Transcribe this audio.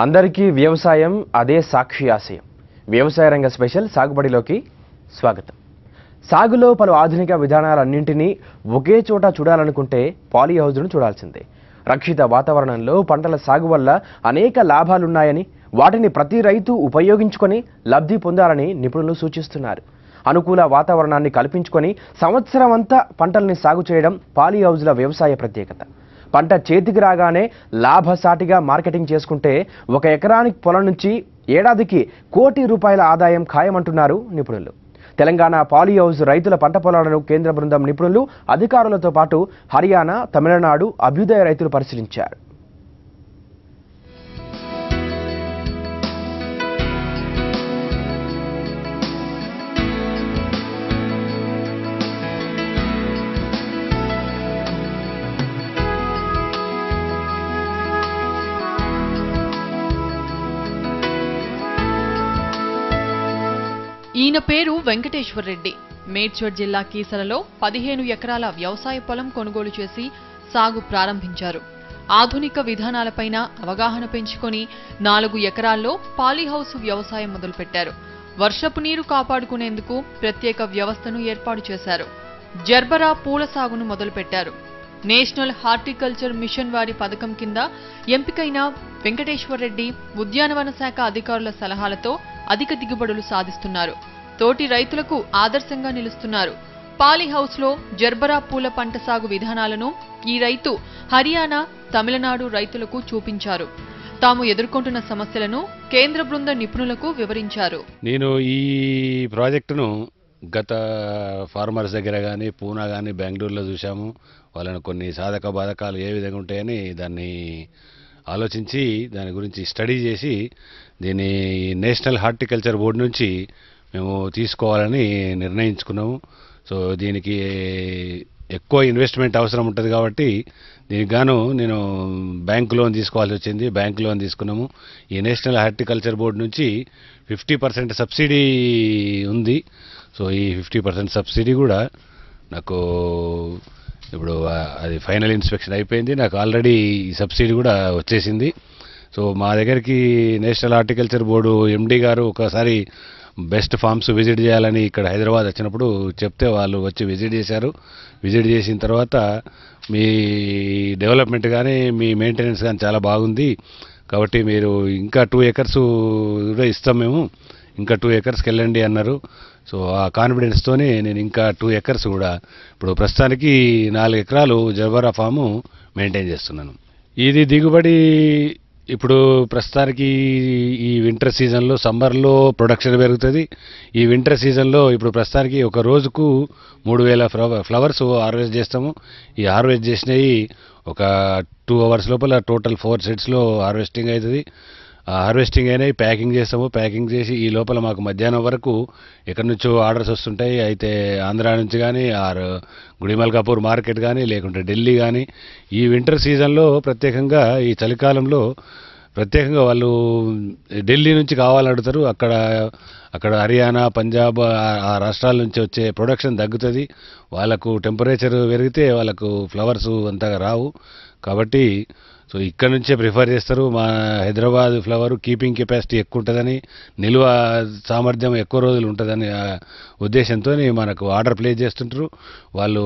అందరికీ వ్యవసాయం అదే సాక్షి ఆశయం. వ్యవసాయ రంగ స్పెషల్ సాగుబడిలోకి స్వాగతం. సాగులో పలు ఆధునిక విధానాలన్నింటినీ ఒకే చోట చూడాలనుకుంటే పాలీ హౌజ్ను చూడాల్సిందే. రక్షిత వాతావరణంలో పంటల సాగు వల్ల అనేక లాభాలున్నాయని, వాటిని ప్రతి రైతు ఉపయోగించుకొని లబ్ధి పొందాలని నిపుణులు సూచిస్తున్నారు. అనుకూల వాతావరణాన్ని కల్పించుకొని సంవత్సరం అంతా పంటల్ని సాగు చేయడం పాలీ హౌజ్ల వ్యవసాయ ప్రత్యేకత. పంట చేతికి రాగానే లాభసాటిగా మార్కెటింగ్ చేసుకుంటే 1 ఎకరానికి పొలం నుంచి ఏడాదికి ₹1 కోటి ఆదాయం ఖాయమంటున్నారు నిపుణులు. తెలంగాణ పాలీ హౌజ్ రైతుల పంట పొలాలను కేంద్ర బృందం నిపుణులు అధికారులతో పాటు హర్యానా, తమిళనాడు అభ్యుదయ రైతులు పరిశీలించారు. ఈయన పేరు వెంకటేశ్వర్ రెడ్డి. మేడ్చల్ జిల్లా కీసరలో 15 ఎకరాల వ్యవసాయ పొలం కొనుగోలు చేసి సాగు ప్రారంభించారు. ఆధునిక విధానాలపైన అవగాహన పెంచుకొని 4 ఎకరాల్లో పాలీ హౌస్ వ్యవసాయం మొదలుపెట్టారు. వర్షపు నీరు కాపాడుకునేందుకు ప్రత్యేక వ్యవస్థను ఏర్పాటు చేశారు. జర్బరా పూల సాగును మొదలుపెట్టారు. నేషనల్ హార్టికల్చర్ మిషన్ వారి పథకం కింద ఎంపికైన వెంకటేశ్వర్ రెడ్డి ఉద్యానవన శాఖ అధికారుల సలహాలతో అధిక దిగుబడులు సాధిస్తున్నారు. తోటి రైతులకు ఆదర్శంగా నిలుస్తున్నారు. పాలీ హౌస్ లో జర్బరా పూల పంట సాగు విధానాలను ఈ రైతు హర్యానా, తమిళనాడు రైతులకు చూపించారు. తాము ఎదుర్కొంటున్న సమస్యలను కేంద్ర బృంద నిపుణులకు వివరించారు. నేను ఈ ప్రాజెక్టును గత ఫార్మర్స్ దగ్గర కానీ, పూనా కానీ, బెంగళూరులో చూసాము. వాళ్ళని కొన్ని సాధక బాధకాలు ఏ విధంగా ఉంటాయని దాన్ని ఆలోచించి దాని గురించి స్టడీ చేసి దీన్ని నేషనల్ హార్టికల్చర్ బోర్డు నుంచి మేము తీసుకోవాలని నిర్ణయించుకున్నాము. సో దీనికి ఎక్కువ ఇన్వెస్ట్మెంట్ అవసరం ఉంటుంది కాబట్టి దీనికి గాను నేను బ్యాంక్ లోన్ తీసుకోవాల్సి వచ్చింది. బ్యాంక్ లోన్ తీసుకున్నాము. ఈ నేషనల్ హార్టికల్చర్ బోర్డు నుంచి 50% సబ్సిడీ ఉంది. సో ఈ 50% సబ్సిడీ కూడా నాకు ఇప్పుడు అది ఫైనల్ ఇన్స్పెక్షన్ అయిపోయింది. నాకు ఆల్రెడీ ఈ సబ్సిడీ కూడా వచ్చేసింది. సో మా దగ్గరికి నేషనల్ హార్టికల్చర్ బోర్డు ఎండి గారు ఒకసారి బెస్ట్ ఫార్మ్స్ విజిట్ చేయాలని ఇక్కడ హైదరాబాద్ వచ్చినప్పుడు చెప్తే వాళ్ళు వచ్చి విజిట్ చేశారు. విజిట్ చేసిన తర్వాత మీ డెవలప్మెంట్ కానీ మీ మెయింటెనెన్స్ కానీ చాలా బాగుంది కాబట్టి మీరు ఇంకా 2 ఎకర్స్ కూడా ఇస్తాం, మేము ఇంకా 2 ఎకర్స్కి వెళ్ళండి అన్నారు. సో ఆ కాన్ఫిడెన్స్తోనే నేను ఇంకా 2 ఎకర్స్ కూడా ఇప్పుడు ప్రస్తుతానికి 4 ఎకరాలు జర్బరా ఫాము మెయింటైన్ చేస్తున్నాను. ఇది దిగుబడి ఇప్పుడు ప్రస్తుతానికి ఈ వింటర్ సీజన్లో, సమ్మర్లో ప్రొడక్షన్ పెరుగుతుంది. ఈ వింటర్ సీజన్లో ఇప్పుడు ప్రస్తుతానికి ఒక రోజుకు 3000 ఫ్లవర్స్ హార్వెస్ట్ చేస్తాము. ఈ హార్వెస్ట్ చేసినవి ఒక 2 అవర్స్ లోపల టోటల్ 4 సెట్స్లో హార్వెస్టింగ్ అవుతుంది. హార్వెస్టింగ్ అయినాయి ప్యాకింగ్ చేస్తాము. ప్యాకింగ్ చేసి ఈ లోపల మాకు మధ్యాహ్నం వరకు ఎక్కడి నుంచో ఆర్డర్స్ వస్తుంటాయి. అయితే ఆంధ్రా నుంచి కానీ, ఆర్ గుడిమల్కాపూర్ మార్కెట్ కానీ, లేకుంటే ఢిల్లీ కానీ. ఈ వింటర్ సీజన్లో ప్రత్యేకంగా ఈ చలికాలంలో ప్రత్యేకంగా వాళ్ళు ఢిల్లీ నుంచి కావాలని అడుగుతారు. అక్కడ హర్యానా, పంజాబ్ ఆ రాష్ట్రాల నుంచి వచ్చే ప్రొడక్షన్ తగ్గుతుంది. వాళ్ళకు టెంపరేచర్ పెరిగితే వాళ్ళకు ఫ్లవర్స్ అంతగా రావు కాబట్టి సో ఇక్కడ నుంచే ప్రిఫర్ చేస్తారు. మా హైదరాబాద్ ఫ్లవర్ కీపింగ్ కెపాసిటీ ఎక్కువ ఉంటుందని, నిల్వ సామర్థ్యం ఎక్కువ రోజులు ఉంటుందని ఉద్దేశంతో మనకు ఆర్డర్ ప్లేస్ చేస్తుంటారు వాళ్ళు.